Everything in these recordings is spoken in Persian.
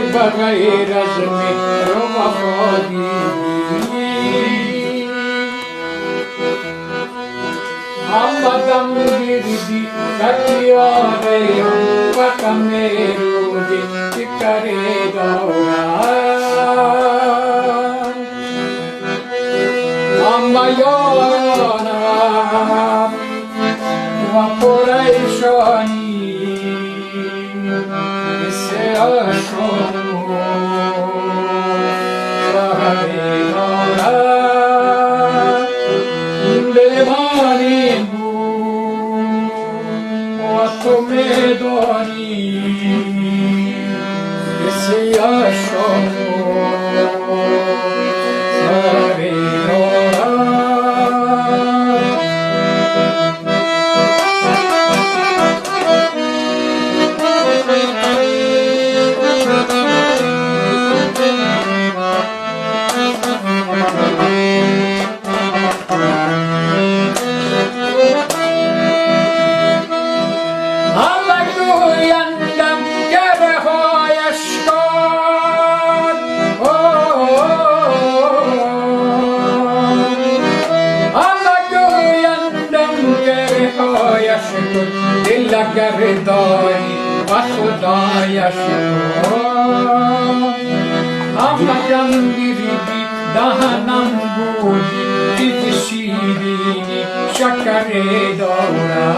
بغیر از مهر و وفا دیدی آمدم گردی کتیاریم و کمیرودی چکری دارم اما یارانم و پریشانی مثل عاشق سهری دارم لیوانی بود و تو میدانی مثل عاشق سهری دل اگر داری و خدای شکر اما گریدی دهنم بودی دید شیرینی شکر دارم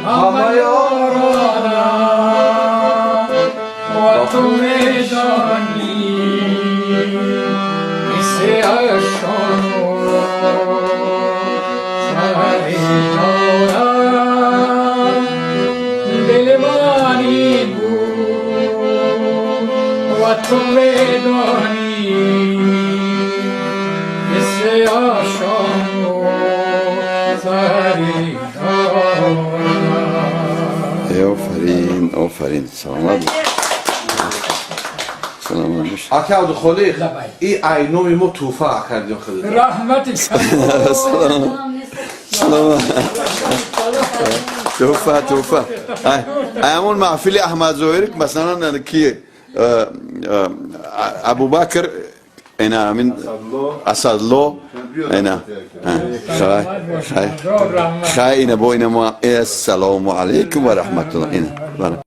اما یارانم و تو میدانی مثل عشق دلوانی بود و تو میدانی مثل عاشق سهری دارم آفرین سلامت سلامت باش آکه عبدالخالق این عینوی ما توفه کردیم خیلی رحمت سلامت توفه همون محفل احمد ظاهری مثلا کی ابو بکر اینا من اسدالله اینا خیلی اینا با اینا ما السلام علیکم و رحمت الله اینا